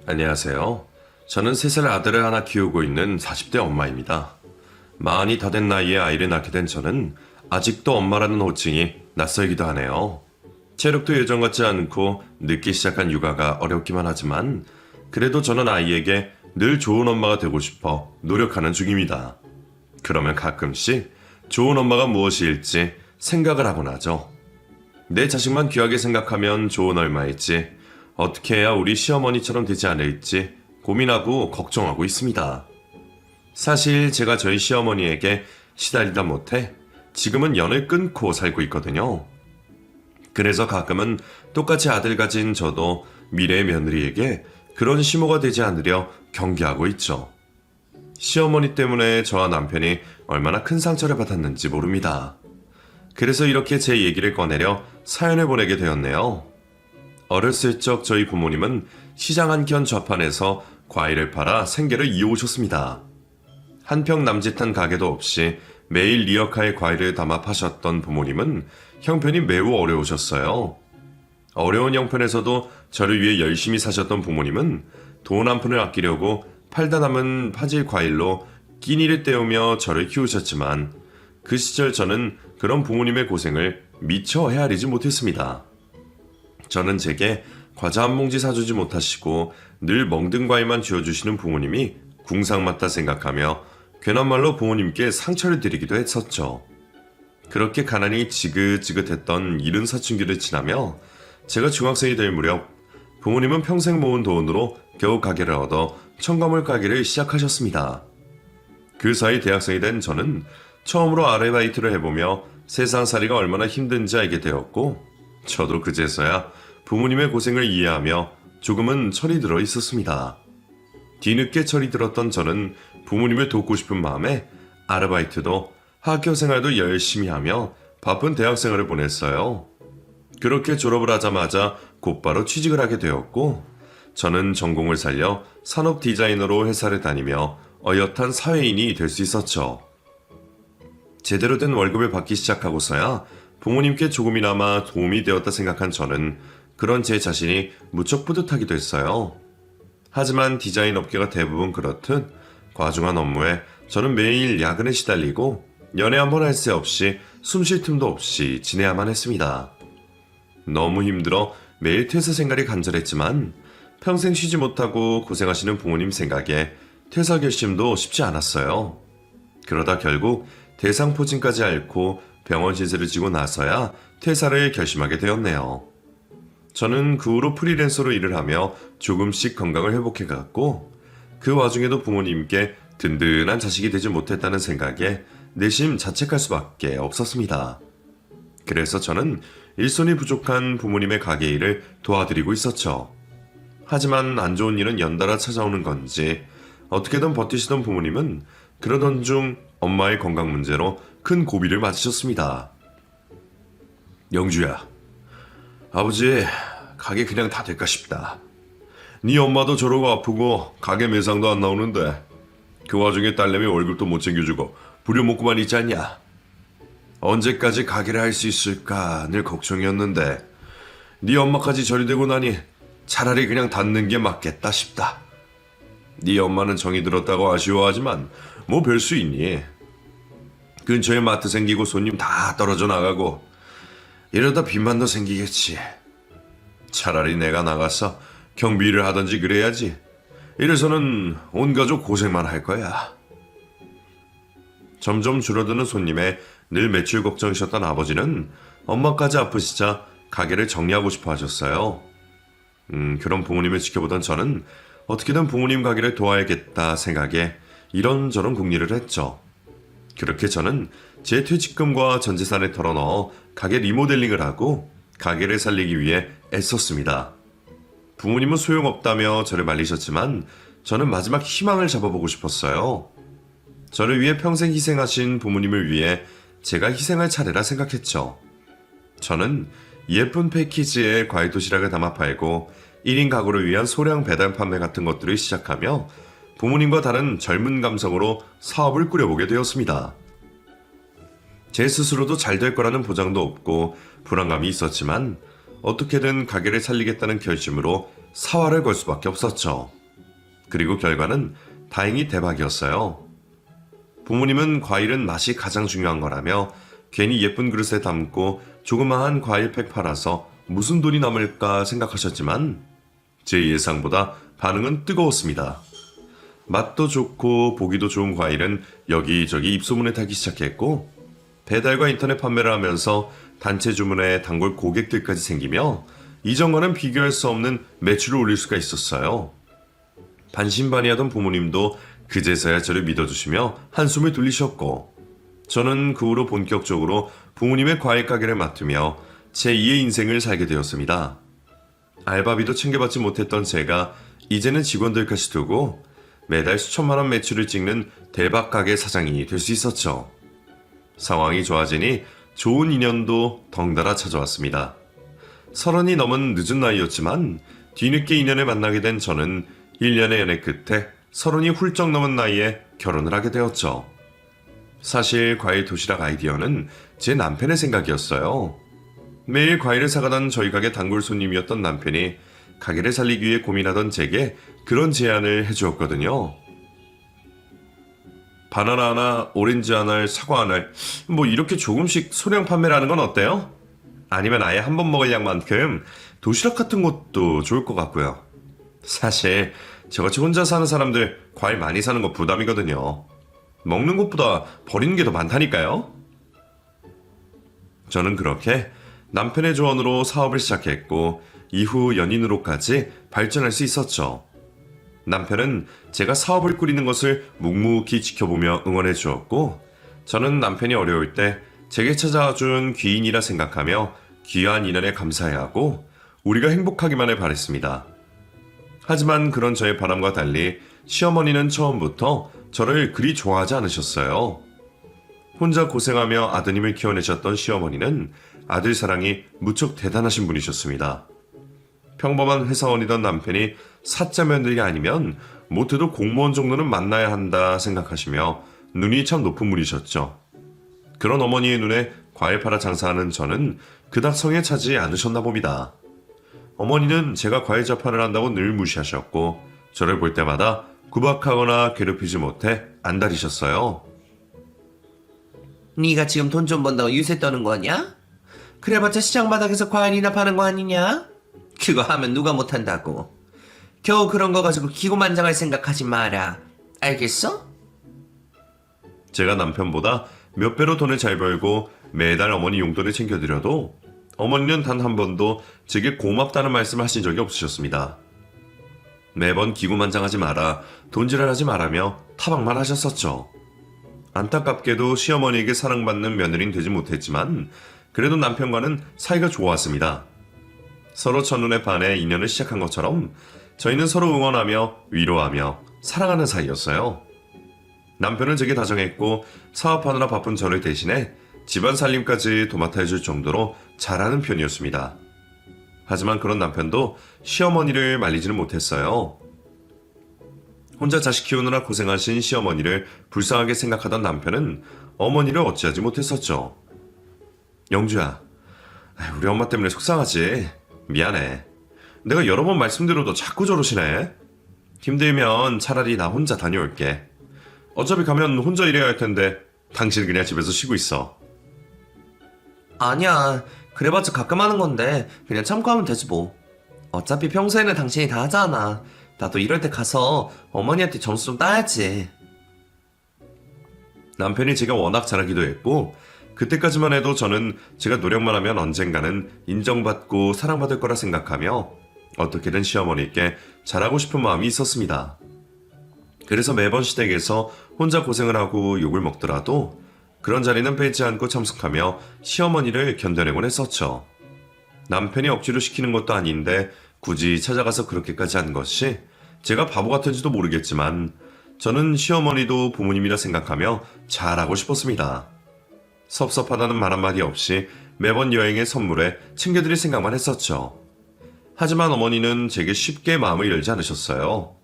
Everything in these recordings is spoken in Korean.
안녕하세요. 저는 3살 아들을 하나 키우고 있는 40대 엄마입니다. 많이 다 된 나이에 아이를 낳게 된 저는 아직도 엄마라는 호칭이 낯설기도 하네요. 체력도 예전 같지 않고 늦게 시작한 육아가 어렵기만 하지만 그래도 저는 아이에게 늘 좋은 엄마가 되고 싶어 노력하는 중입니다. 그러면 가끔씩 좋은 엄마가 무엇일지 생각을 하곤 하죠. 내 자식만 귀하게 생각하면 좋은 얼마일지, 어떻게 해야 우리 시어머니처럼 되지 않을지 고민하고 걱정하고 있습니다. 사실 제가 저희 시어머니에게 시달리다 못해 지금은 연을 끊고 살고 있거든요. 그래서 가끔은 똑같이 아들 가진 저도 미래의 며느리에게 그런 시모가 되지 않으려 경계하고 있죠. 시어머니 때문에 저와 남편이 얼마나 큰 상처를 받았는지 모릅니다. 그래서 이렇게 제 얘기를 꺼내려 사연을 보내게 되었네요. 어렸을 적 저희 부모님은 시장 한켠 좌판에서 과일을 팔아 생계를 이어오셨습니다. 한평 남짓한 가게도 없이 매일 리어카에 과일을 담아 파셨던 부모님은 형편이 매우 어려우셨어요. 어려운 형편에서도 저를 위해 열심히 사셨던 부모님은 돈 한 푼을 아끼려고 팔다 남은 파질 과일로 끼니를 때우며 저를 키우셨지만 그 시절 저는 그런 부모님의 고생을 미처 헤아리지 못했습니다. 저는 제게 과자 한 봉지 사주지 못하시고 늘 먹는 과일만 쥐어주시는 부모님이 궁상맞다 생각하며 괜한 말로 부모님께 상처를 드리기도 했었죠. 그렇게 가난이 지긋지긋했던 이른 사춘기를 지나며 제가 중학생이 될 무렵 부모님은 평생 모은 돈으로 겨우 가게를 얻어 첨가물 가게를 시작하셨습니다. 그 사이 대학생이 된 저는 처음으로 아르바이트를 해보며 세상살이가 얼마나 힘든지 알게 되었고 저도 그제서야 부모님의 고생을 이해하며 조금은 철이 들어 있었습니다. 뒤늦게 철이 들었던 저는 부모님을 돕고 싶은 마음에 아르바이트도 학교 생활도 열심히 하며 바쁜 대학생활을 보냈어요. 그렇게 졸업을 하자마자 곧바로 취직을 하게 되었고 저는 전공을 살려 산업 디자이너로 회사를 다니며 어엿한 사회인이 될 수 있었죠. 제대로 된 월급을 받기 시작하고서야 부모님께 조금이나마 도움이 되었다 생각한 저는 그런 제 자신이 무척 뿌듯하기도 했어요. 하지만 디자인 업계가 대부분 그렇듯 과중한 업무에 저는 매일 야근에 시달리고 연애 한번 할 새 없이 숨 쉴 틈도 없이 지내야만 했습니다. 너무 힘들어 매일 퇴사 생각이 간절했지만 평생 쉬지 못하고 고생하시는 부모님 생각에 퇴사 결심도 쉽지 않았어요. 그러다 결국 대상포진까지 앓고 병원 신세를 지고 나서야 퇴사를 결심하게 되었네요. 저는 그 후로 프리랜서로 일을 하며 조금씩 건강을 회복해갔고 그 와중에도 부모님께 든든한 자식이 되지 못했다는 생각에 내심 자책할 수밖에 없었습니다. 그래서 저는 일손이 부족한 부모님의 가게 일을 도와드리고 있었죠. 하지만 안 좋은 일은 연달아 찾아오는 건지 어떻게든 버티시던 부모님은 그러던 중 엄마의 건강 문제로 큰 고비를 맞으셨습니다. 영주야, 아버지 가게 그냥 다 될까 싶다. 네 엄마도 저러고 아프고 가게 매상도 안 나오는데 그 와중에 딸내미 월급도 못 챙겨주고 부려먹고만 있지 않냐. 언제까지 가게를 할 수 있을까 늘 걱정이었는데 네 엄마까지 저리 되고 나니 차라리 그냥 닫는 게 맞겠다 싶다. 네 엄마는 정이 들었다고 아쉬워하지만 뭐 별 수 있니. 근처에 마트 생기고 손님 다 떨어져 나가고 이러다 빚만 더 생기겠지. 차라리 내가 나가서 경비 일을 하든지 그래야지. 이래서는 온 가족 고생만 할 거야. 점점 줄어드는 손님에 늘 매출 걱정이셨던 아버지는 엄마까지 아프시자 가게를 정리하고 싶어 하셨어요. 그런 부모님을 지켜보던 저는 어떻게든 부모님 가게를 도와야겠다 생각에 이런저런 궁리를 했죠. 그렇게 저는 제 퇴직금과 전 재산을 털어넣어 가게 리모델링을 하고 가게를 살리기 위해 애썼습니다. 부모님은 소용없다며 저를 말리셨지만 저는 마지막 희망을 잡아보고 싶었어요. 저를 위해 평생 희생하신 부모님을 위해 제가 희생할 차례라 생각했죠. 저는 예쁜 패키지에 과일 도시락을 담아 팔고 1인 가구를 위한 소량 배달 판매 같은 것들을 시작하며 부모님과 다른 젊은 감성으로 사업을 꾸려보게 되었습니다. 제 스스로도 잘 될 거라는 보장도 없고 불안감이 있었지만 어떻게든 가게를 살리겠다는 결심으로 사활을 걸 수밖에 없었죠. 그리고 결과는 다행히 대박이었어요. 부모님은 과일은 맛이 가장 중요한 거라며 괜히 예쁜 그릇에 담고 조그마한 과일팩 팔아서 무슨 돈이 남을까 생각하셨지만 제 예상보다 반응은 뜨거웠습니다. 맛도 좋고 보기도 좋은 과일은 여기저기 입소문에 타기 시작했고 배달과 인터넷 판매를 하면서 단체 주문에 단골 고객들까지 생기며 이전과는 비교할 수 없는 매출을 올릴 수가 있었어요. 반신반의하던 부모님도 그제서야 저를 믿어주시며 한숨을 돌리셨고 저는 그 후로 본격적으로 부모님의 과일 가게를 맡으며 제2의 인생을 살게 되었습니다. 알바비도 챙겨받지 못했던 제가 이제는 직원들까지 두고 매달 수천만 원 매출을 찍는 대박 가게 사장이 될 수 있었죠. 상황이 좋아지니 좋은 인연도 덩달아 찾아왔습니다. 30이 넘은 늦은 나이였지만 뒤늦게 인연을 만나게 된 저는 1년의 연애 끝에 30이 훌쩍 넘은 나이에 결혼을 하게 되었죠. 사실 과일 도시락 아이디어는 제 남편의 생각이었어요. 매일 과일을 사가던 저희 가게 단골 손님이었던 남편이 가게를 살리기 위해 고민하던 제게 그런 제안을 해주었거든요. 바나나 하나, 오렌지 하나, 사과 하나, 뭐 이렇게 조금씩 소량 판매를 하는 건 어때요? 아니면 아예 한 번 먹을 양만큼 도시락 같은 것도 좋을 것 같고요. 사실 저같이 혼자 사는 사람들 과일 많이 사는 거 부담이거든요. 먹는 것보다 버리는 게 더 많다니까요. 저는 그렇게 남편의 조언으로 사업을 시작했고 이후 연인으로까지 발전할 수 있었죠. 남편은 제가 사업을 꾸리는 것을 묵묵히 지켜보며 응원해 주었고 저는 남편이 어려울 때 제게 찾아준 귀인이라 생각하며 귀한 인연에 감사해야 하고 우리가 행복하기만을 바랬습니다. 하지만 그런 저의 바람과 달리 시어머니는 처음부터 저를 그리 좋아하지 않으셨어요. 혼자 고생하며 아드님을 키워내셨던 시어머니는 아들 사랑이 무척 대단하신 분이셨습니다. 평범한 회사원이던 남편이 사자 며느리가 아니면 못해도 공무원 정도는 만나야 한다 생각하시며 눈이 참 높은 분이셨죠. 그런 어머니의 눈에 과일 팔아 장사하는 저는 그닥 성에 차지 않으셨나 봅니다. 어머니는 제가 과일 자판을 한다고 늘 무시하셨고 저를 볼 때마다 구박하거나 괴롭히지 못해 안달이셨어요. 네가 지금 돈 좀 번다고 유세 떠는 거냐? 그래봤자 시장 바닥에서 과일이나 파는 거 아니냐? 그거 하면 누가 못한다고. 겨우 그런 거 가지고 기고만장할 생각하지 마라. 알겠어? 제가 남편보다 몇 배로 돈을 잘 벌고 매달 어머니 용돈을 챙겨드려도 어머니는 단 한 번도 제게 고맙다는 말씀을 하신 적이 없으셨습니다. 매번 기고만장하지 마라, 돈질을 하지 말라며 타박만 하셨었죠. 안타깝게도 시어머니에게 사랑받는 며느리는 되지 못했지만 그래도 남편과는 사이가 좋았습니다. 서로 첫눈에 반해 인연을 시작한 것처럼 저희는 서로 응원하며 위로하며 사랑하는 사이였어요. 남편은 제게 다정했고 사업하느라 바쁜 저를 대신해 집안 살림까지 도맡아 해줄 정도로 잘하는 편이었습니다. 하지만 그런 남편도 시어머니를 말리지는 못했어요. 혼자 자식 키우느라 고생하신 시어머니를 불쌍하게 생각하던 남편은 어머니를 어찌하지 못했었죠. 영주야, 우리 엄마 때문에 속상하지. 미안해. 내가 여러 번 말씀드려도 자꾸 저러시네. 힘들면 차라리 나 혼자 다녀올게. 어차피 가면 혼자 일해야 할 텐데 당신 그냥 집에서 쉬고 있어. 아니야. 그래봤자 가끔 하는 건데 그냥 참고하면 되지 뭐. 어차피 평소에는 당신이 다 하잖아. 나도 이럴 때 가서 어머니한테 점수 좀 따야지. 남편이 제가 워낙 잘하기도 했고 그때까지만 해도 저는 제가 노력만 하면 언젠가는 인정받고 사랑받을 거라 생각하며 어떻게든 시어머니께 잘하고 싶은 마음이 있었습니다. 그래서 매번 시댁에서 혼자 고생을 하고 욕을 먹더라도 그런 자리는 빼지 않고 참석하며 시어머니를 견뎌내곤 했었죠. 남편이 억지로 시키는 것도 아닌데 굳이 찾아가서 그렇게까지 한 것이 제가 바보 같은지도 모르겠지만 저는 시어머니도 부모님이라 생각하며 잘하고 싶었습니다. 섭섭하다는 말 한마디 없이 매번 여행의 선물에 챙겨드릴 생각만 했었죠. 하지만 어머니는 제게 쉽게 마음을 열지 않으셨어요.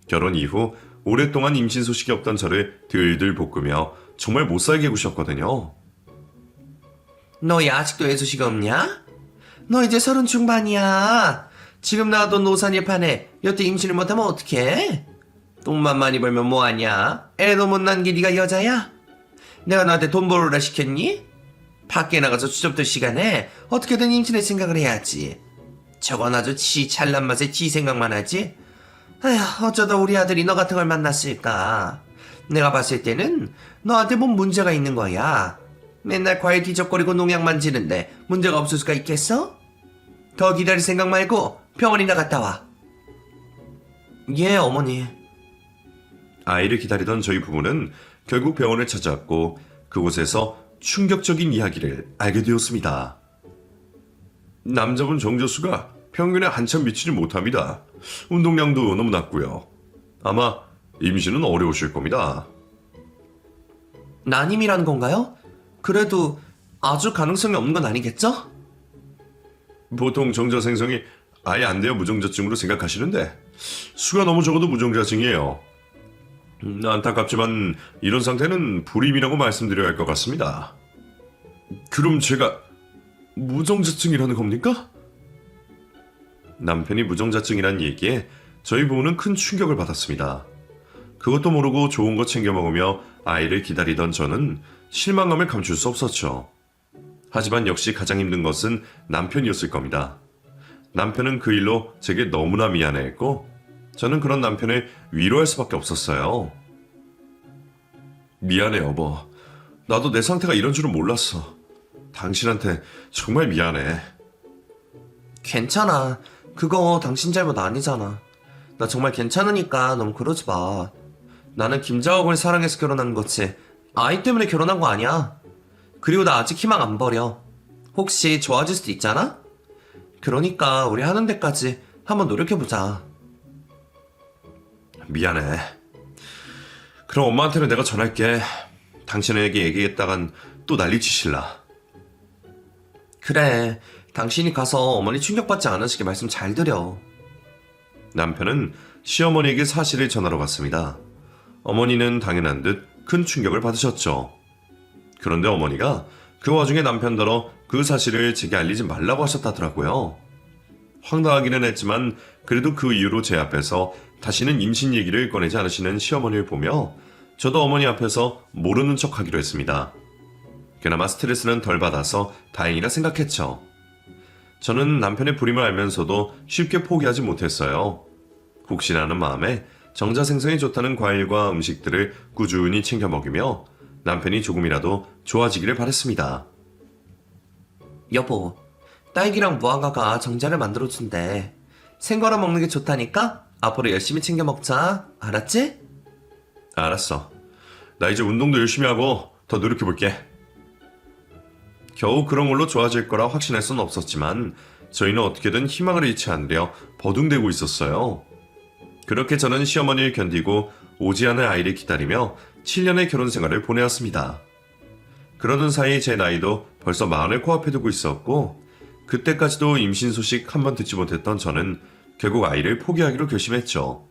결혼 이후 오랫동안 임신 소식이 없던 저를 들들 볶으며 정말 못살게 구셨거든요. 너희 아직도 애수시가 없냐? 너 이제 30 중반이야. 지금 나와도 노산일 판에 여태 임신을 못하면 어떡해? 돈만 많이 벌면 뭐하냐? 애도 못 낳은 게 네가 여자야? 내가 너한테 돈 벌으라 시켰니? 밖에 나가서 추접들 시간에 어떻게든 임신할 생각을 해야지. 저건 아주 지 잘난 맛에 지 생각만 하지? 아휴, 어쩌다 우리 아들이 너 같은 걸 만났을까? 내가 봤을 때는 너한테 뭔 문제가 있는 거야. 맨날 과일 뒤적거리고 농약만 지는데 문제가 없을 수가 있겠어? 더 기다릴 생각 말고 병원이나 갔다 와. 예, 어머니. 아이를 기다리던 저희 부부는 결국 병원을 찾아왔고 그곳에서 충격적인 이야기를 알게 되었습니다. 남자분 정저수가 평균에 한참 미치지 못합니다. 운동량도 너무 낮고요. 아마 임신은 어려우실 겁니다. 난임이란 건가요? 그래도 아주 가능성이 없는 건 아니겠죠? 보통 정자 생성이 아예 안 돼야 무정자증으로 생각하시는데 수가 너무 적어도 무정자증이에요. 안타깝지만 이런 상태는 불임이라고 말씀드려야 할 것 같습니다. 그럼 제가 무정자증이라는 겁니까? 남편이 무정자증이란 얘기에 저희 부부는 큰 충격을 받았습니다. 그것도 모르고 좋은 거 챙겨 먹으며 아이를 기다리던 저는 실망감을 감출 수 없었죠. 하지만 역시 가장 힘든 것은 남편이었을 겁니다. 남편은 그 일로 제게 너무나 미안해했고 저는 그런 남편을 위로할 수밖에 없었어요. 미안해 여보. 나도 내 상태가 이런 줄은 몰랐어. 당신한테 정말 미안해. 괜찮아. 그거 당신 잘못 아니잖아. 나 정말 괜찮으니까 너무 그러지 마. 나는 김자옥을 사랑해서 결혼한 거지. 아이 때문에 결혼한 거 아니야. 그리고 나 아직 희망 안 버려. 혹시 좋아질 수도 있잖아? 그러니까 우리 하는 데까지 한번 노력해보자. 미안해. 그럼 엄마한테는 내가 전할게. 당신에게 얘기했다간 또 난리치실라. 그래. 당신이 가서 어머니 충격받지 않으시게 말씀 잘 드려. 남편은 시어머니에게 사실을 전하러 갔습니다. 어머니는 당연한 듯 큰 충격을 받으셨죠. 그런데 어머니가 그 와중에 남편더러 그 사실을 제게 알리지 말라고 하셨다더라고요. 황당하기는 했지만 그래도 그 이후로 제 앞에서 다시는 임신 얘기를 꺼내지 않으시는 시어머니를 보며 저도 어머니 앞에서 모르는 척 하기로 했습니다. 그나마 스트레스는 덜 받아서 다행이라 생각했죠. 저는 남편의 불임을 알면서도 쉽게 포기하지 못했어요. 혹시나 하는 마음에 정자 생성에 좋다는 과일과 음식들을 꾸준히 챙겨 먹이며 남편이 조금이라도 좋아지기를 바랬습니다. 여보, 딸기랑 무화과가 정자를 만들어준대. 생거로 먹는 게 좋다니까 앞으로 열심히 챙겨 먹자. 알았지? 알았어. 나 이제 운동도 열심히 하고 더 노력해볼게. 겨우 그런 걸로 좋아질 거라 확신할 수는 없었지만 저희는 어떻게든 희망을 잃지 않으려 버둥대고 있었어요. 그렇게 저는 시어머니를 견디고 오지 않을 아이를 기다리며 7년의 결혼 생활을 보내왔습니다. 그러던 사이 제 나이도 벌써 40을 코앞에 두고 있었고 그때까지도 임신 소식 한 번 듣지 못했던 저는 결국 아이를 포기하기로 결심했죠.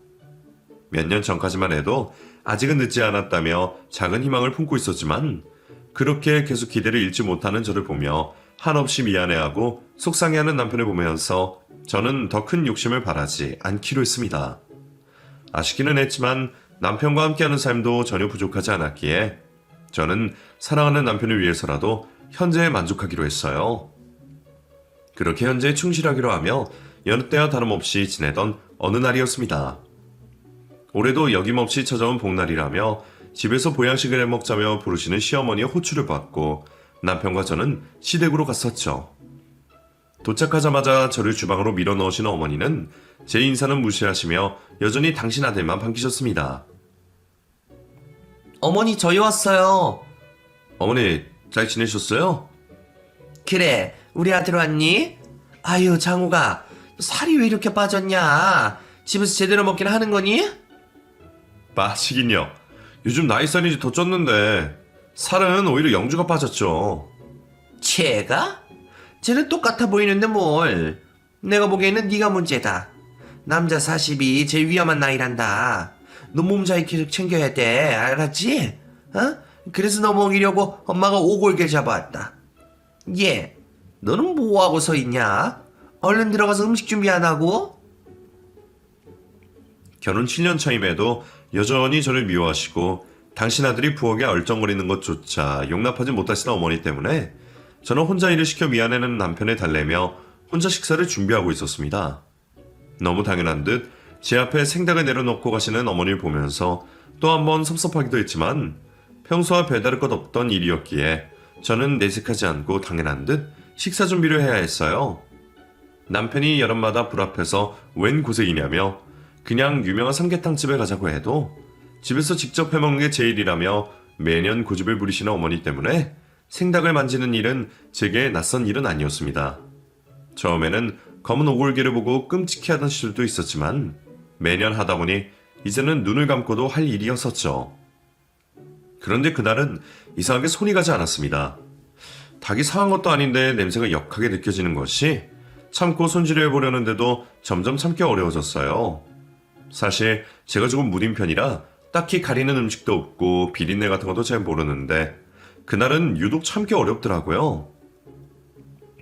몇 년 전까지만 해도 아직은 늦지 않았다며 작은 희망을 품고 있었지만 그렇게 계속 기대를 잃지 못하는 저를 보며 한없이 미안해하고 속상해하는 남편을 보면서 저는 더 큰 욕심을 바라지 않기로 했습니다. 아쉽기는 했지만 남편과 함께하는 삶도 전혀 부족하지 않았기에 저는 사랑하는 남편을 위해서라도 현재에 만족하기로 했어요. 그렇게 현재에 충실하기로 하며 여느 때와 다름없이 지내던 어느 날이었습니다. 올해도 여김없이 찾아온 복날이라며 집에서 보양식을 해먹자며 부르시는 시어머니의 호출을 받고 남편과 저는 시댁으로 갔었죠. 도착하자마자 저를 주방으로 밀어넣으신 어머니는 제 인사는 무시하시며 여전히 당신 아들만 반기셨습니다. 어머니 저희 왔어요. 어머니 잘 지내셨어요? 그래, 우리 아들 왔니? 아유, 장우가 살이 왜 이렇게 빠졌냐? 집에서 제대로 먹긴 하는 거니? 빠지긴요. 요즘 나이살이 더 쪘는데 살은 오히려 영주가 빠졌죠. 쟤가? 쟤는 똑같아 보이는데 뭘. 내가 보기에는 네가 문제다. 남자 40이 제일 위험한 나이란다. 너 몸 잘 챙겨야 돼. 알았지? 어? 그래서 너 먹이려고 엄마가 오골개 잡아왔다. 얘, 너는 뭐하고 서 있냐? 얼른 들어가서 음식 준비 안 하고? 결혼 7년 차임에도 여전히 저를 미워하시고 당신 아들이 부엌에 얼쩡거리는 것조차 용납하지 못하시던 어머니 때문에 저는 혼자 일을 시켜 미안해하는 남편에 달래며 혼자 식사를 준비하고 있었습니다. 너무 당연한 듯 제 앞에 생닭을 내려놓고 가시는 어머니를 보면서 또 한 번 섭섭하기도 했지만 평소와 별다를 것 없던 일이었기에 저는 내색하지 않고 당연한 듯 식사 준비를 해야 했어요. 남편이 여름마다 불 앞에서 웬 고생이냐며 그냥 유명한 삼계탕집에 가자고 해도 집에서 직접 해먹는 게 제일이라며 매년 고집을 부리시는 어머니 때문에 생닭을 만지는 일은 제게 낯선 일은 아니었습니다. 처음에는 검은 오골개를 보고 끔찍해하던 시절도 있었지만 매년 하다 보니 이제는 눈을 감고도 할 일이었었죠. 그런데 그날은 이상하게 손이 가지 않았습니다. 닭이 상한 것도 아닌데 냄새가 역하게 느껴지는 것이 참고 손질해 보려는데도 점점 참기 어려워졌어요. 사실 제가 조금 무딘 편이라 딱히 가리는 음식도 없고 비린내 같은 것도 잘 모르는데 그날은 유독 참기 어렵더라고요.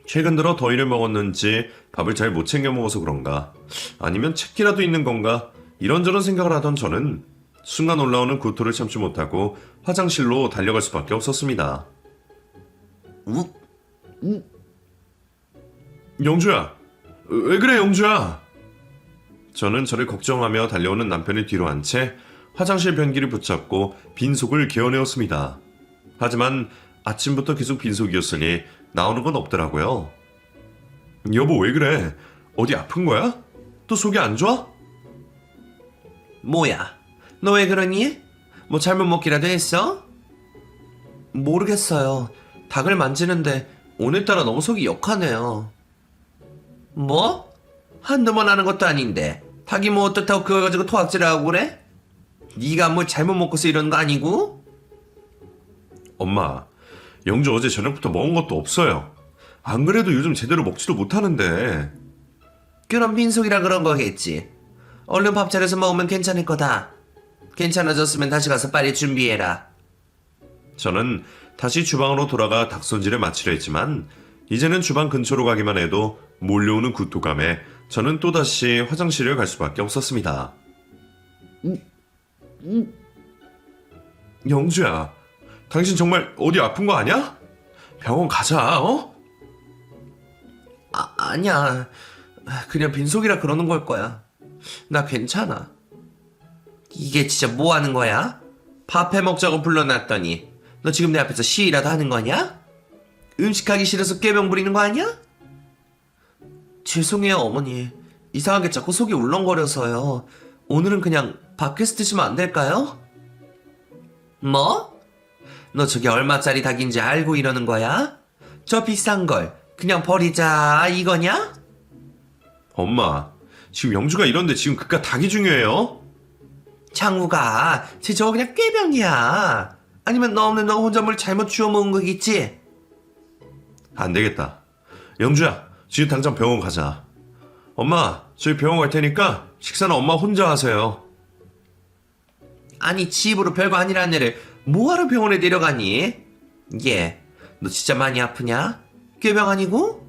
최근 들어 더위를 먹었는지 밥을 잘 못 챙겨 먹어서 그런가 아니면 책기라도 있는 건가 이런저런 생각을 하던 저는 순간 올라오는 구토를 참지 못하고 화장실로 달려갈 수밖에 없었습니다. 영주야, 왜 그래 영주야? 저는 저를 걱정하며 달려오는 남편의 뒤로 한 채 화장실 변기를 붙잡고 빈속을 개어내었습니다. 하지만 아침부터 계속 빈속이었으니 나오는 건 없더라고요. 여보 왜 그래? 어디 아픈 거야? 또 속이 안 좋아? 뭐야? 너 왜 그러니? 뭐 잘못 먹기라도 했어? 모르겠어요. 닭을 만지는데 오늘따라 너무 속이 역하네요. 뭐? 한두 번 하는 것도 아닌데 닭이 뭐 어떻다고 그걸 가지고 토악질을 하고 그래? 네가 뭐 잘못 먹고서 이러는 거 아니고? 엄마, 영주 어제 저녁부터 먹은 것도 없어요. 안 그래도 요즘 제대로 먹지도 못하는데. 그럼 빈속이라 그런 거겠지. 얼른 밥 차려서 먹으면 괜찮을 거다. 괜찮아졌으면 다시 가서 빨리 준비해라. 저는 다시 주방으로 돌아가 닭 손질을 마치려 했지만 이제는 주방 근처로 가기만 해도 몰려오는 구토감에 저는 또다시 화장실을 갈 수밖에 없었습니다. 영주야, 당신 정말 어디 아픈 거 아니야? 병원 가자, 어? 아니야. 그냥 빈속이라 그러는 걸 거야. 나 괜찮아. 이게 진짜 뭐 하는 거야? 밥 해 먹자고 불러놨더니 너 지금 내 앞에서 시위라도 하는 거냐? 음식하기 싫어서 꾀병 부리는 거 아니야? 죄송해요 어머니. 이상하게 자꾸 속이 울렁거려서요. 오늘은 그냥 밖에서 드시면 안 될까요? 뭐? 너 저게 얼마짜리 닭인지 알고 이러는 거야? 저 비싼 걸 그냥 버리자 이거냐? 엄마, 지금 영주가 이런데 지금 그깟 닭이 중요해요? 창우가 쟤 저거 그냥 꾀병이야. 아니면 너 없는 너 혼자 물 잘못 주워 먹은 거겠지? 안 되겠다. 영주야, 지금 당장 병원 가자. 엄마, 저희 병원 갈 테니까 식사는 엄마 혼자 하세요. 아니 집으로 별거 아니라는 애를 뭐하러 병원에 데려가니? 얘, 너 진짜 많이 아프냐? 꾀병 아니고?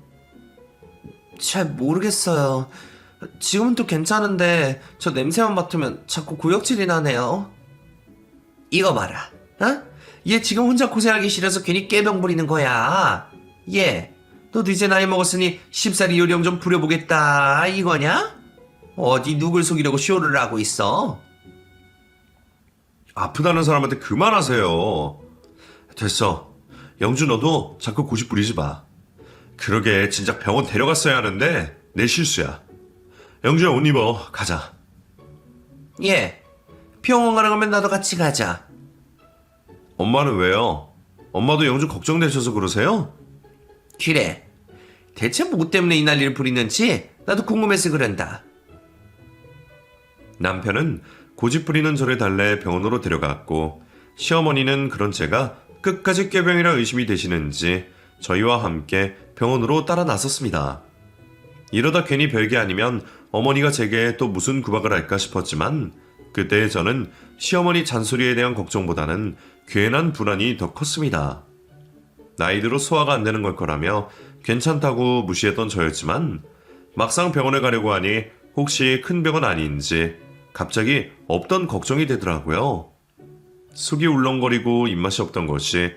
잘 모르겠어요. 지금은 또 괜찮은데 저 냄새만 맡으면 자꾸 구역질이 나네요. 이거 봐라. 어? 얘 지금 혼자 고생하기 싫어서 괜히 꾀병 부리는 거야. 얘, 너도 이제 나이 먹었으니 쉽사리 요령 좀 부려보겠다 이거냐? 어디 누굴 속이려고 쇼를 하고 있어? 아프다는 사람한테 그만하세요. 됐어. 영주 너도 자꾸 고집 부리지 마. 그러게 진짜 병원 데려갔어야 하는데 내 실수야. 영주야 옷 입어. 가자. 얘, 병원 가는 거면 나도 같이 가자. 엄마는 왜요? 엄마도 영주 걱정되셔서 그러세요? 그래. 대체 뭐 때문에 이 난리를 부리는지 나도 궁금해서 그런다. 남편은 고집 부리는 저를 달래 병원으로 데려갔고 시어머니는 그런 제가 끝까지 꾀병이라 의심이 되시는지 저희와 함께 병원으로 따라 나섰습니다. 이러다 괜히 별게 아니면 어머니가 제게 또 무슨 구박을 할까 싶었지만 그때의 저는 시어머니 잔소리에 대한 걱정보다는 괜한 불안이 더 컸습니다. 나이 들어 소화가 안 되는 걸 거라며 괜찮다고 무시했던 저였지만 막상 병원에 가려고 하니 혹시 큰 병은 아닌지 갑자기 없던 걱정이 되더라고요. 속이 울렁거리고 입맛이 없던 것이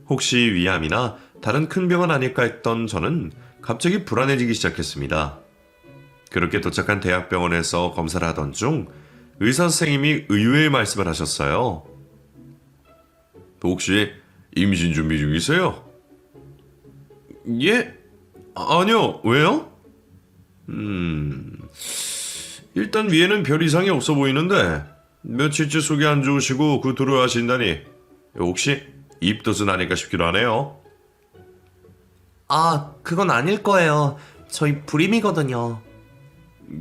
혹시 위암이나 다른 큰 병은 아닐까 했던 저는 갑자기 불안해지기 시작했습니다. 그렇게 도착한 대학병원에서 검사를 하던 중 의사 선생님이 의외의 말씀을 하셨어요. 혹시 임신 준비 중이세요? 예? 아니요. 왜요? 일단 위에는 별 이상이 없어 보이는데 며칠째 속이 안 좋으시고 구토를 하신다니 혹시 입덧은 아닐까 싶기도 하네요. 아, 그건 아닐 거예요. 저희 불임이거든요.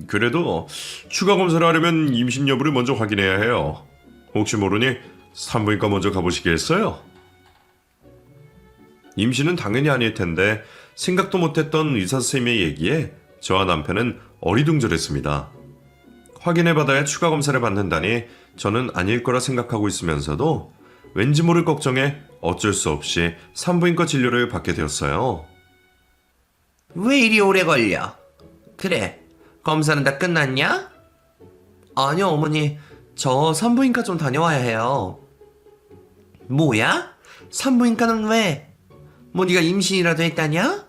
그래도 추가 검사를 하려면 임신 여부를 먼저 확인해야 해요. 혹시 모르니 산부인과 먼저 가보시겠어요? 임신은 당연히 아닐 텐데 생각도 못했던 의사 선생님의 얘기에 저와 남편은 어리둥절했습니다. 확인해받아야 추가 검사를 받는다니 저는 아닐 거라 생각하고 있으면서도 왠지 모를 걱정에 어쩔 수 없이 산부인과 진료를 받게 되었어요. 왜 이리 오래 걸려? 그래, 검사는 다 끝났냐? 아니요, 어머니. 저 산부인과 좀 다녀와야 해요. 뭐야? 산부인과는 왜? 뭐 네가 임신이라도 했다냐?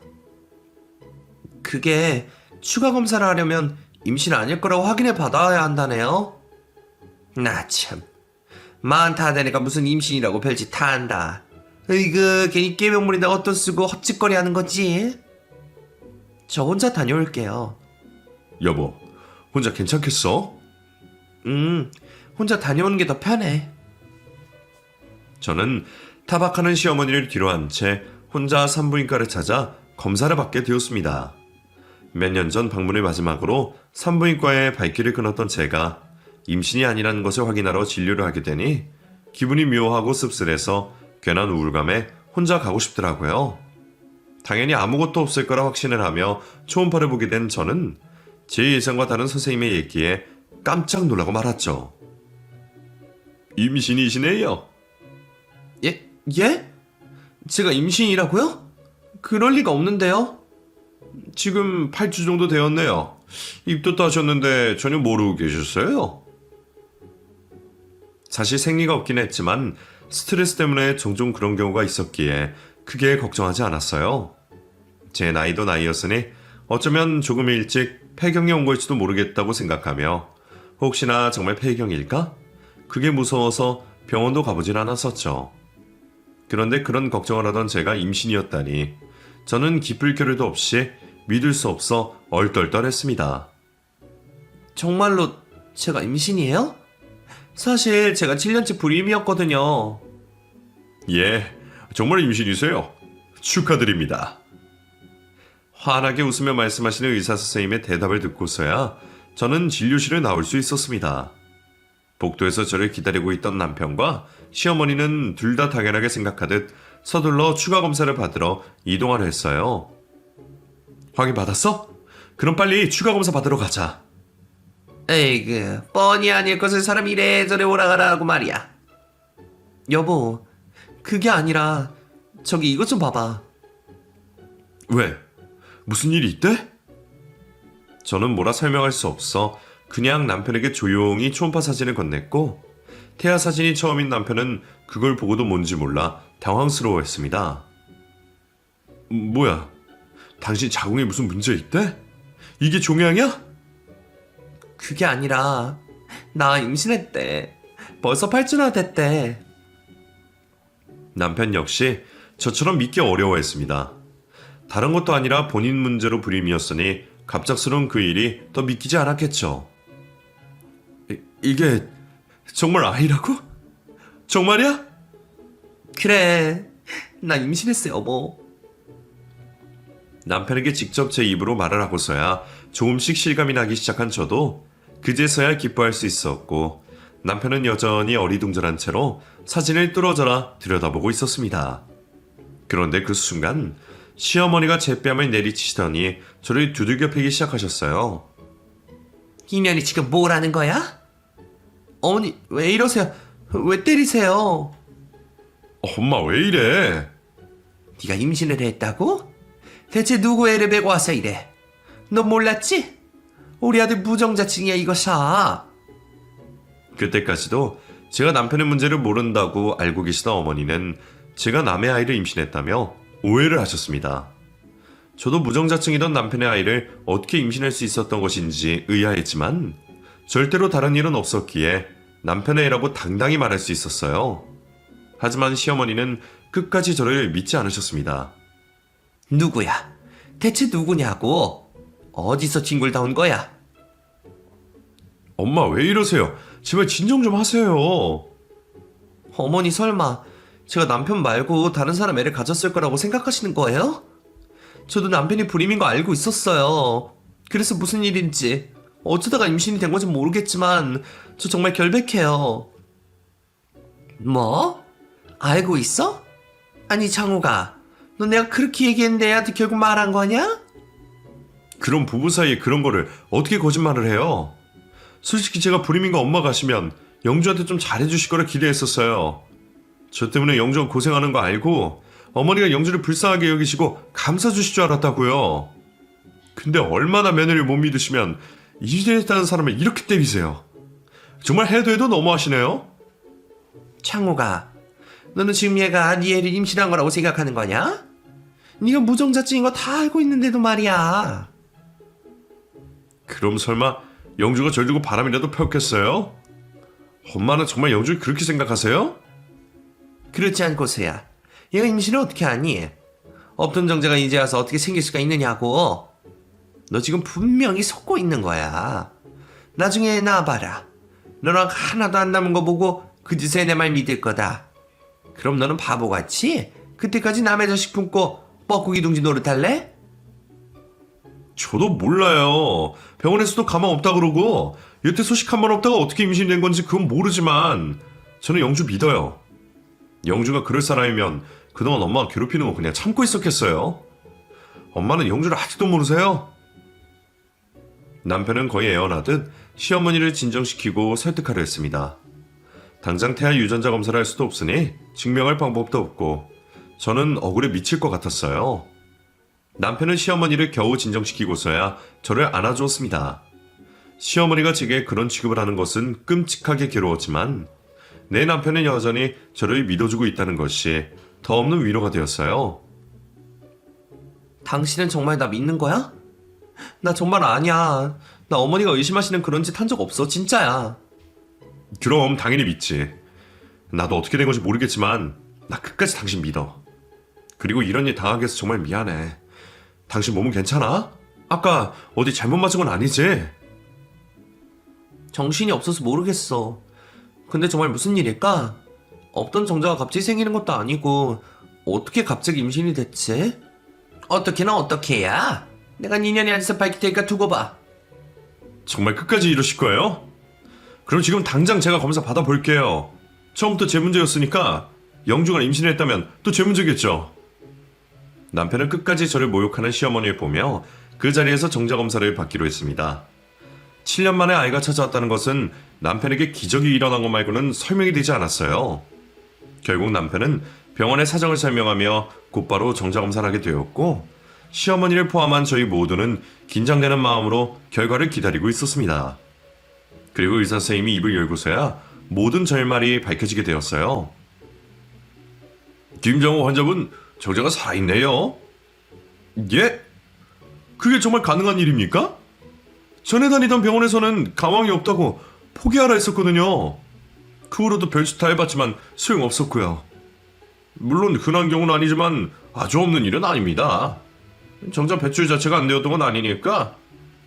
그게 추가 검사를 하려면 임신 아닐 거라고 확인해 받아야 한다네요. 나 참. 마흔 다 되니까 무슨 임신이라고 별짓 다 한다. 으이그 괜히 깨병물이나 어떤 쓰고 헛짓거리 하는 거지. 저 혼자 다녀올게요. 여보, 혼자 괜찮겠어? 혼자 다녀오는 게 더 편해. 저는 타박하는 시어머니를 뒤로 한 채 혼자 산부인과를 찾아 검사를 받게 되었습니다. 몇 년 전 방문을 마지막으로 산부인과에 발길을 끊었던 제가 임신이 아니라는 것을 확인하러 진료를 하게 되니 기분이 묘하고 씁쓸해서 괜한 우울감에 혼자 가고 싶더라고요. 당연히 아무것도 없을 거라 확신을 하며 초음파를 보게 된 저는 제 예상과 다른 선생님의 얘기에 깜짝 놀라고 말았죠. 임신이시네요. 예? 제가 임신이라고요? 그럴 리가 없는데요? 지금 8주 정도 되었네요. 입덧도 하셨는데 전혀 모르고 계셨어요? 사실 생리가 없긴 했지만 스트레스 때문에 종종 그런 경우가 있었기에 크게 걱정하지 않았어요. 제 나이도 나이였으니 어쩌면 조금 일찍 폐경이 온 걸지도 모르겠다고 생각하며 혹시나 정말 폐경일까? 그게 무서워서 병원도 가보진 않았었죠. 그런데 그런 걱정을 하던 제가 임신이었다니 저는 기쁠 겨를도 없이 믿을 수 없어 얼떨떨했습니다. 정말로 제가 임신이에요? 사실 제가 7년째 불임이었거든요. 예, 정말 임신이세요. 축하드립니다. 환하게 웃으며 말씀하시는 의사 선생님의 대답을 듣고서야 저는 진료실에 나올 수 있었습니다. 복도에서 저를 기다리고 있던 남편과 시어머니는 둘 다 당연하게 생각하듯 서둘러 추가 검사를 받으러 이동하려 했어요. 확인 받았어? 그럼 빨리 추가 검사 받으러 가자. 에이그, 뻔히 아닐 것을 사람 이래저래 오라가라 고 말이야. 여보, 그게 아니라 저기 이것 좀 봐봐. 왜? 무슨 일이 있대? 저는 뭐라 설명할 수 없어 그냥 남편에게 조용히 초음파 사진을 건넸고 태아 사진이 처음인 남편은 그걸 보고도 뭔지 몰라 당황스러워했습니다. 뭐야? 당신 자궁에 무슨 문제 있대? 이게 종양이야? 그게 아니라 나 임신했대. 벌써 8주나 됐대. 남편 역시 저처럼 믿기 어려워했습니다. 다른 것도 아니라 본인 문제로 불임이었으니 갑작스러운 그 일이 더 믿기지 않았겠죠. 이게 정말 아이라고? 정말이야? 그래, 나 임신했어 여보. 남편에게 직접 제 입으로 말을 하고서야 조금씩 실감이 나기 시작한 저도 그제서야 기뻐할 수 있었고 남편은 여전히 어리둥절한 채로 사진을 뚫어져라 들여다보고 있었습니다. 그런데 그 순간 시어머니가 제 뺨을 내리치시더니 저를 두들겨 패기 시작하셨어요. 이년이 지금 뭐라는 거야? 어머니 왜 이러세요? 왜 때리세요? 엄마 왜 이래? 네가 임신을 했다고? 대체 누구 애를 베고 와서 이래? 너 몰랐지? 우리 아들 무정자증이야 이것아. 그때까지도 제가 남편의 문제를 모른다고 알고 계시던 어머니는 제가 남의 아이를 임신했다며 오해를 하셨습니다. 저도 무정자증이던 남편의 아이를 어떻게 임신할 수 있었던 것인지 의아했지만 절대로 다른 일은 없었기에 남편의 애라고 당당히 말할 수 있었어요. 하지만 시어머니는 끝까지 저를 믿지 않으셨습니다. 누구야? 대체 누구냐고? 어디서 뒹굴다 온 거야? 엄마 왜 이러세요? 제발 진정 좀 하세요. 어머니 설마 제가 남편 말고 다른 사람 애를 가졌을 거라고 생각하시는 거예요? 저도 남편이 불임인 거 알고 있었어요. 그래서 무슨 일인지 어쩌다가 임신이 된 건지 모르겠지만 저 정말 결백해요. 뭐? 알고 있어? 아니 장호가, 너 내가 그렇게 얘기했는데 애한테 결국 말한 거냐? 그럼 부부 사이에 그런 거를 어떻게 거짓말을 해요? 솔직히 제가 불임인 거 엄마가 아시면 영주한테 좀 잘해주실 거라 기대했었어요. 저 때문에 영주가 고생하는 거 알고 어머니가 영주를 불쌍하게 여기시고 감싸주실 줄 알았다고요. 근데 얼마나 며느리를 못 믿으시면 임신했다는 사람을 이렇게 때리세요. 정말 해도 해도 너무하시네요. 창호가, 너는 지금 얘가 네 애를 임신한 거라고 생각하는 거냐? 네가 무정자증인 거 다 알고 있는데도 말이야. 그럼 설마 영주가 절 두고 바람이라도 폈겠어요? 엄마는 정말 영주를 그렇게 생각하세요? 그렇지 않고서야 얘가 임신을 어떻게 하니? 없던 정자가 이제 와서 어떻게 생길 수가 있느냐고. 너 지금 분명히 속고 있는 거야. 나중에 애 낳아봐라. 너랑 하나도 안 남은 거 보고 그짓에 내 말 믿을 거다. 그럼 너는 바보같이 그때까지 남의 자식 품고 뻐꾸기 둥지 노릇할래? 저도 몰라요. 병원에서도 가망 없다 그러고 여태 소식 한 번 없다가 어떻게 임신된 건지 그건 모르지만 저는 영주 믿어요. 영주가 그럴 사람이면 그동안 엄마가 괴롭히는 거 그냥 참고 있었겠어요. 엄마는 영주를 아직도 모르세요? 남편은 거의 애원하듯 시어머니를 진정시키고 설득하려 했습니다. 당장 태아 유전자 검사를 할 수도 없으니 증명할 방법도 없고 저는 억울해 미칠 것 같았어요. 남편은 시어머니를 겨우 진정시키고서야 저를 안아주었습니다. 시어머니가 제게 그런 취급을 하는 것은 끔찍하게 괴로웠지만 내 남편은 여전히 저를 믿어주고 있다는 것이 더 없는 위로가 되었어요. 당신은 정말 나 믿는 거야? 나 정말 아니야. 나 어머니가 의심하시는 그런 짓 한 적 없어. 진짜야. 그럼 당연히 믿지. 나도 어떻게 된 건지 모르겠지만 나 끝까지 당신 믿어. 그리고 이런 일 당하게 해서 정말 미안해. 당신 몸은 괜찮아? 아까 어디 잘못 맞은 건 아니지? 정신이 없어서 모르겠어. 근데 정말 무슨 일일까? 없던 정자가 갑자기 생기는 것도 아니고 어떻게 갑자기 임신이 됐지? 어떻게나 어떻게야? 내가 니년이 안에서 밝힐 테니까 두고 봐. 정말 끝까지 이러실 거예요? 그럼 지금 당장 제가 검사 받아볼게요. 처음부터 제 문제였으니까 영주가 임신했다면 또 제 문제겠죠. 남편은 끝까지 저를 모욕하는 시어머니를 보며 그 자리에서 정자 검사를 받기로 했습니다. 7년 만에 아이가 찾아왔다는 것은 남편에게 기적이 일어난 것 말고는 설명이 되지 않았어요. 결국 남편은 병원의 사정을 설명하며 곧바로 정자 검사를 하게 되었고 시어머니를 포함한 저희 모두는 긴장되는 마음으로 결과를 기다리고 있었습니다. 그리고 의사 선생님이 입을 열고서야 모든 결말이 밝혀지게 되었어요. 김정호 환자분, 정자가 살아있네요. 예? 그게 정말 가능한 일입니까? 전에 다니던 병원에서는 가망이 없다고 포기하라 했었거든요. 그 후로도 별수 다 해봤지만 소용없었고요. 물론 흔한 경우는 아니지만 아주 없는 일은 아닙니다. 정자 배출 자체가 안 되었던 건 아니니까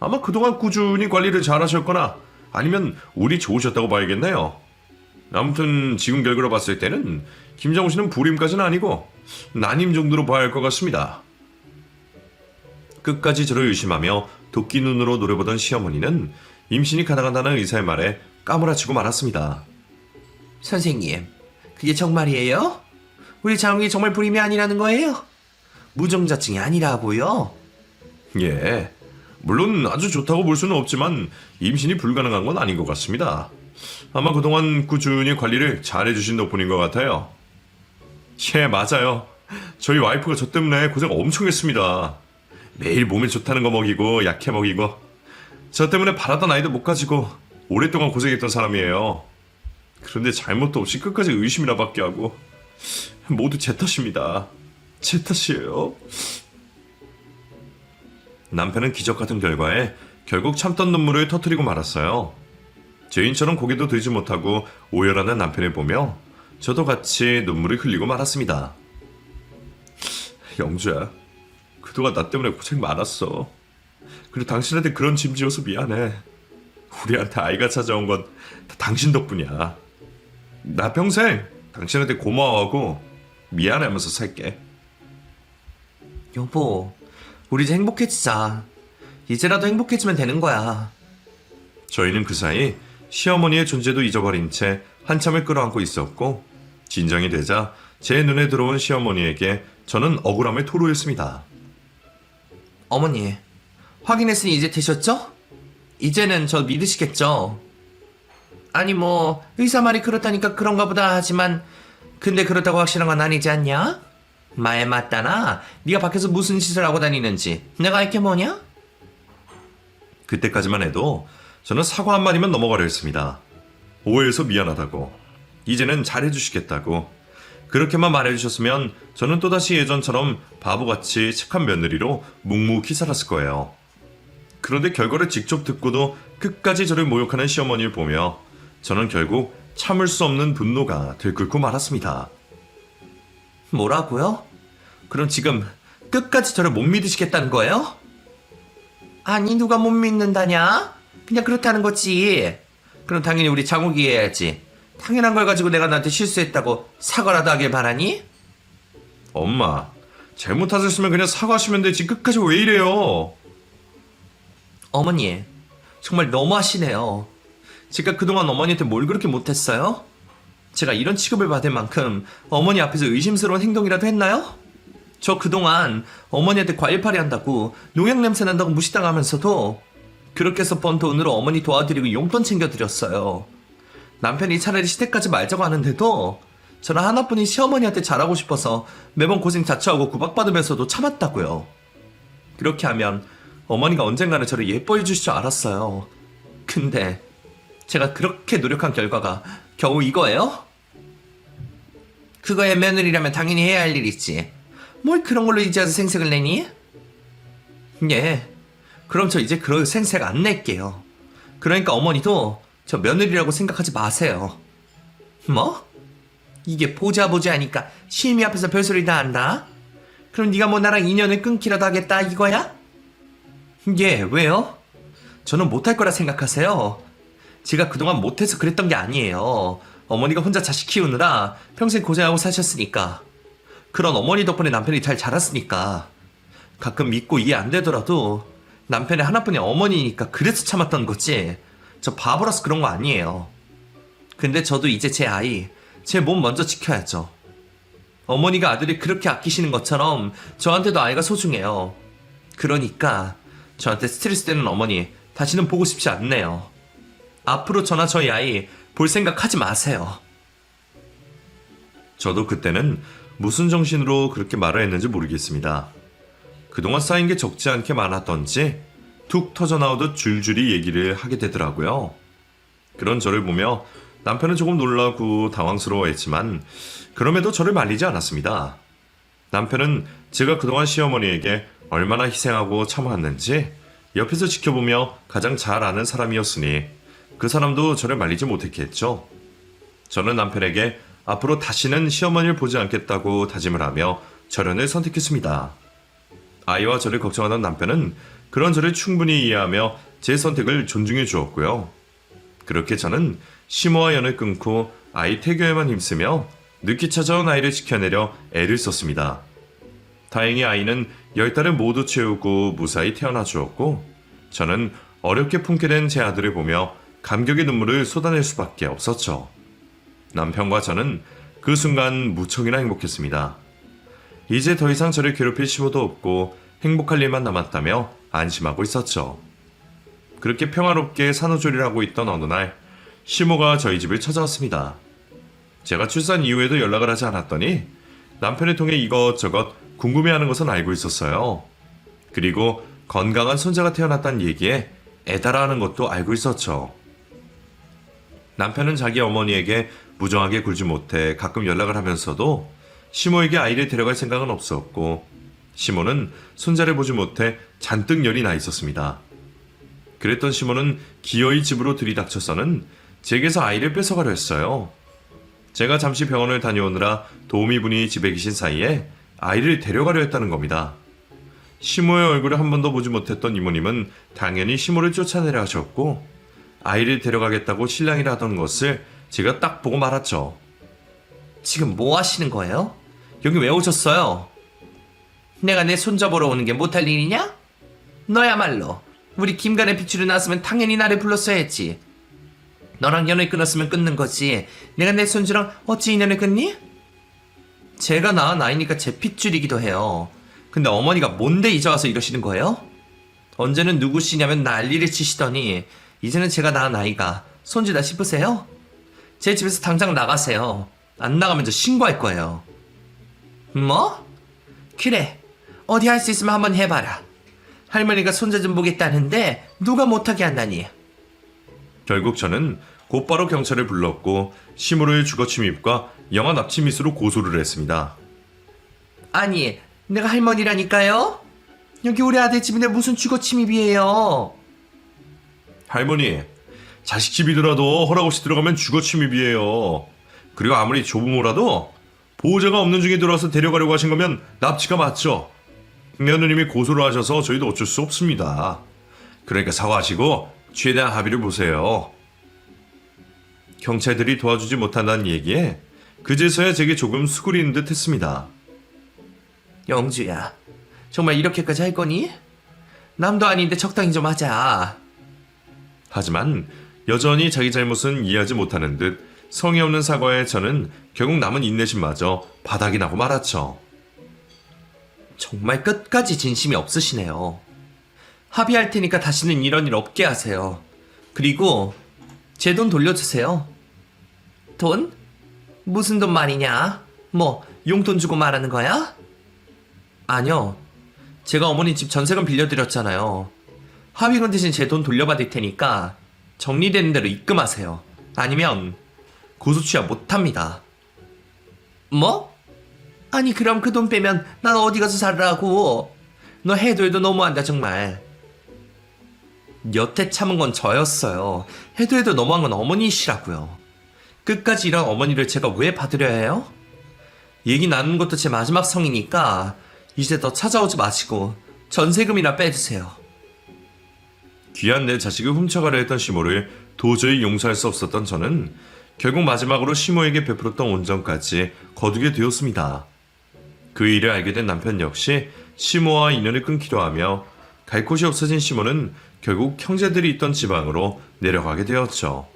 아마 그동안 꾸준히 관리를 잘 하셨거나 아니면 운이 좋으셨다고 봐야겠네요. 아무튼 지금 결과로 봤을 때는 김정우 씨는 불임까지는 아니고 난임 정도로 봐야 할 것 같습니다. 끝까지 저를 의심하며 도끼 눈으로 노려보던 시어머니는 임신이 가능하다는 의사의 말에 까무라치고 말았습니다. 선생님, 그게 정말이에요? 우리 장욱이 정말 불임이 아니라는 거예요? 무정자증이 아니라고요? 예, 물론 아주 좋다고 볼 수는 없지만 임신이 불가능한 건 아닌 것 같습니다. 아마 그동안 꾸준히 관리를 잘 해주신 덕분인 것 같아요. 예, 맞아요. 저희 와이프가 저 때문에 고생 엄청 했습니다. 매일 몸에 좋다는 거 먹이고 약해 먹이고 저 때문에 바라던 아이도 못 가지고 오랫동안 고생했던 사람이에요. 그런데 잘못도 없이 끝까지 의심이나 받게 하고 모두 제 탓입니다. 제 탓이에요. 남편은 기적 같은 결과에 결국 참던 눈물을 터뜨리고 말았어요. 죄인처럼 고개도 들지 못하고 오열하는 남편을 보며 저도 같이 눈물을 흘리고 말았습니다. 영주야, 그동안 나 때문에 고생 많았어. 그리고 당신한테 그런 짐 지어서 미안해. 우리한테 아이가 찾아온 건 다 당신 덕분이야. 나 평생 당신한테 고마워하고 미안해하면서 살게. 여보, 우리 이제 행복해지자. 이제라도 행복해지면 되는 거야. 저희는 그 사이 시어머니의 존재도 잊어버린 채 한참을 끌어안고 있었고, 진정이 되자 제 눈에 들어온 시어머니에게 저는 억울함을 토로했습니다. 어머니, 확인했으니 이제 되셨죠? 이제는 저 믿으시겠죠? 아니 뭐 의사 말이 그렇다니까 그런가 보다 하지만 근데 그렇다고 확실한 건 아니지 않냐? 말 맞다나 네가 밖에서 무슨 짓을 하고 다니는지 내가 알게 뭐냐? 그때까지만 해도 저는 사과 한마디면 넘어가려 했습니다. 오해해서 미안하다고, 이제는 잘해주시겠다고, 그렇게만 말해주셨으면 저는 또다시 예전처럼 바보같이 착한 며느리로 묵묵히 살았을 거예요. 그런데 결과를 직접 듣고도 끝까지 저를 모욕하는 시어머니를 보며 저는 결국 참을 수 없는 분노가 들끓고 말았습니다. 뭐라고요? 그럼 지금 끝까지 저를 못 믿으시겠다는 거예요? 아니 누가 못 믿는다냐? 그냥 그렇다는 거지. 그럼 당연히 우리 장욱이 해야지. 당연한 걸 가지고 내가 너한테 실수했다고 사과라도 하길 바라니? 엄마, 잘못하셨으면 그냥 사과하시면 되지 끝까지 왜 이래요? 어머니, 정말 너무하시네요. 제가 그동안 어머니한테 뭘 그렇게 못했어요? 제가 이런 취급을 받을 만큼 어머니 앞에서 의심스러운 행동이라도 했나요? 저 그동안 어머니한테 과일팔이 한다고 농약 냄새 난다고 무시당하면서도 그렇게 해서 번 돈으로 어머니 도와드리고 용돈 챙겨드렸어요. 남편이 차라리 시댁까지 말자고 하는데도 저는 하나뿐인 시어머니한테 잘하고 싶어서 매번 고생 자처하고 구박받으면서도 참았다고요. 그렇게 하면 어머니가 언젠가는 저를 예뻐해 주실 줄 알았어요. 근데 제가 그렇게 노력한 결과가 겨우 이거예요? 그거의 며느리라면 당연히 해야 할 일이지. 뭘 그런 걸로 이제 와서 생색을 내니? 예, 그럼 저 이제 그럴 생색 안 낼게요. 그러니까 어머니도 저 며느리라고 생각하지 마세요. 뭐? 이게 보자 하니까 시임이 앞에서 별소리 다 한다? 그럼 네가 뭐 나랑 인연을 끊기라도 하겠다 이거야? 예, 왜요? 저는 못할 거라 생각하세요? 제가 그동안 못해서 그랬던 게 아니에요. 어머니가 혼자 자식 키우느라 평생 고생하고 사셨으니까. 그런 어머니 덕분에 남편이 잘 자랐으니까. 가끔 믿고 이해 안 되더라도 남편의 하나뿐인 어머니니까 그래서 참았던 거지. 저 바보라서 그런 거 아니에요. 근데 저도 이제 제 아이, 제 몸 먼저 지켜야죠. 어머니가 아들을 그렇게 아끼시는 것처럼 저한테도 아이가 소중해요. 그러니까 저한테 스트레스 되는 어머니 다시는 보고 싶지 않네요. 앞으로 저나 저희 아이 볼 생각 하지 마세요. 저도 그때는 무슨 정신으로 그렇게 말을 했는지 모르겠습니다. 그동안 쌓인 게 적지 않게 많았던지 툭 터져나오듯 줄줄이 얘기를 하게 되더라고요. 그런 저를 보며 남편은 조금 놀라고 당황스러워했지만 그럼에도 저를 말리지 않았습니다. 남편은 제가 그동안 시어머니에게 얼마나 희생하고 참아왔는지 옆에서 지켜보며 가장 잘 아는 사람이었으니 그 사람도 저를 말리지 못했겠죠. 저는 남편에게 앞으로 다시는 시어머니를 보지 않겠다고 다짐을 하며 절연을 선택했습니다. 아이와 저를 걱정하던 남편은 그런 저를 충분히 이해하며 제 선택을 존중해 주었고요. 그렇게 저는 시모와 연을 끊고 아이 태교에만 힘쓰며 늦게 찾아온 아이를 지켜내려 애를 썼습니다. 다행히 아이는 10달을 모두 채우고 무사히 태어나 주었고 저는 어렵게 품게 된 제 아들을 보며 감격의 눈물을 쏟아낼 수밖에 없었죠. 남편과 저는 그 순간 무척이나 행복했습니다. 이제 더 이상 저를 괴롭힐 시모도 없고 행복할 일만 남았다며 안심하고 있었죠. 그렇게 평화롭게 산후조리를 하고 있던 어느 날 시모가 저희 집을 찾아왔습니다. 제가 출산 이후에도 연락을 하지 않았더니 남편을 통해 이것저것 궁금해하는 것은 알고 있었어요. 그리고 건강한 손자가 태어났다는 얘기에 애달아하는 것도 알고 있었죠. 남편은 자기 어머니에게 무정하게 굴지 못해 가끔 연락을 하면서도 시모에게 아이를 데려갈 생각은 없었고, 시모는 손자를 보지 못해 잔뜩 열이 나 있었습니다. 그랬던 시모는 기어이 집으로 들이닥쳐서는 제게서 아이를 뺏어가려 했어요. 제가 잠시 병원을 다녀오느라 도우미분이 집에 계신 사이에 아이를 데려가려 했다는 겁니다. 시모의 얼굴을 한 번도 보지 못했던 이모님은 당연히 시모를 쫓아내려 하셨고, 아이를 데려가겠다고 실랑이를 하던 것을 제가 딱 보고 말았죠. 지금 뭐 하시는 거예요? 여기 왜 오셨어요? 내가 내 손자 보러 오는 게 못할 일이냐? 너야말로 우리 김간의 핏줄이 났으면 당연히 나를 불렀어야 했지. 너랑 연을 끊었으면 끊는 거지. 내가 내 손주랑 어찌 인연을 끊니? 제가 낳은 아이니까 제 핏줄이기도 해요. 근데 어머니가 뭔데 이제 와서 이러시는 거예요? 언제는 누구시냐면 난리를 치시더니 이제는 제가 낳은 아이가 손주다 싶으세요? 제 집에서 당장 나가세요. 안 나가면 저 신고할 거예요. 뭐? 그래, 어디 할 수 있으면 한번 해봐라. 할머니가 손자 좀 보겠다는데 누가 못하게 한다니. 결국 저는 곧바로 경찰을 불렀고 시모를 주거침입과 영아 납치 미수로 고소를 했습니다. 아니, 내가 할머니라니까요? 여기 우리 아들 집인데 무슨 주거 침입이에요? 할머니, 자식 집이더라도 허락 없이 들어가면 주거침입이에요. 그리고 아무리 조부모라도 보호자가 없는 중에 들어와서 데려가려고 하신 거면 납치가 맞죠. 며느님이 고소를 하셔서 저희도 어쩔 수 없습니다. 그러니까 사과하시고 최대한 합의를 보세요. 경찰들이 도와주지 못한다는 얘기에 그제서야 제게 조금 수그리는 듯 했습니다. 영주야, 정말 이렇게까지 할 거니? 남도 아닌데 적당히 좀 하자. 하지만 여전히 자기 잘못은 이해하지 못하는 듯 성의 없는 사과에 저는 결국 남은 인내심마저 바닥이 나고 말았죠. 정말 끝까지 진심이 없으시네요. 합의할 테니까 다시는 이런 일 없게 하세요. 그리고 제 돈 돌려주세요. 돈? 무슨 돈 말이냐? 뭐 용돈 주고 말하는 거야? 아니요. 제가 어머니 집 전세금 빌려드렸잖아요. 합의금 대신 제 돈 돌려받을 테니까 정리되는 대로 입금하세요. 아니면 고소 취하 못합니다. 뭐? 아니 그럼 그 돈 빼면 난 어디 가서 살라고? 너 해도 해도 너무한다 정말. 여태 참은 건 저였어요. 해도 해도 너무한 건 어머니시라고요. 끝까지 이런 어머니를 제가 왜 받으려야 해요? 얘기 나누는 것도 제 마지막 성이니까 이제 더 찾아오지 마시고 전세금이나 빼주세요. 귀한 내 자식을 훔쳐가려 했던 시모를 도저히 용서할 수 없었던 저는 결국 마지막으로 시모에게 베풀었던 온전까지 거두게 되었습니다. 그 일을 알게 된 남편 역시 시모와 인연을 끊기로 하며 갈 곳이 없어진 시모는 결국 형제들이 있던 지방으로 내려가게 되었죠.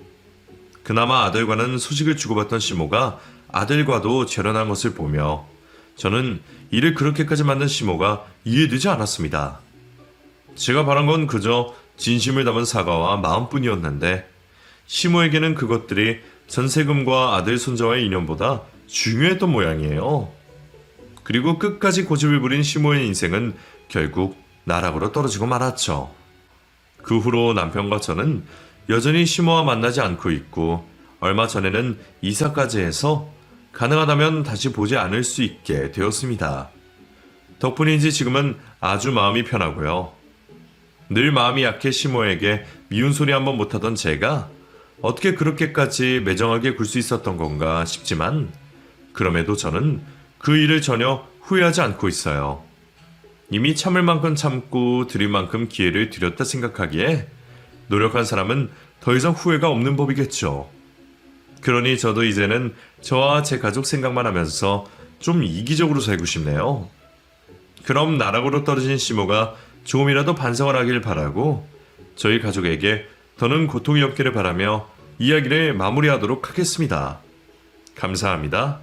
그나마 아들과는 소식을 주고받던 시모가 아들과도 절연한 것을 보며 저는 이를 그렇게까지 만든 시모가 이해되지 않았습니다. 제가 바란 건 그저 진심을 담은 사과와 마음뿐이었는데 시모에게는 그것들이 전세금과 아들 손자와의 인연보다 중요했던 모양이에요. 그리고 끝까지 고집을 부린 시모의 인생은 결국 나락으로 떨어지고 말았죠. 그 후로 남편과 저는 여전히 시모와 만나지 않고 있고 얼마 전에는 이사까지 해서 가능하다면 다시 보지 않을 수 있게 되었습니다. 덕분인지 지금은 아주 마음이 편하고요. 늘 마음이 약해 시모에게 미운 소리 한번 못하던 제가 어떻게 그렇게까지 매정하게 굴 수 있었던 건가 싶지만 그럼에도 저는 그 일을 전혀 후회하지 않고 있어요. 이미 참을 만큼 참고 드릴 만큼 기회를 드렸다 생각하기에 노력한 사람은 더 이상 후회가 없는 법이겠죠. 그러니 저도 이제는 저와 제 가족 생각만 하면서 좀 이기적으로 살고 싶네요. 그럼 나락으로 떨어진 시모가 조금이라도 반성을 하길 바라고 저희 가족에게 더는 고통이 없기를 바라며 이야기를 마무리하도록 하겠습니다. 감사합니다.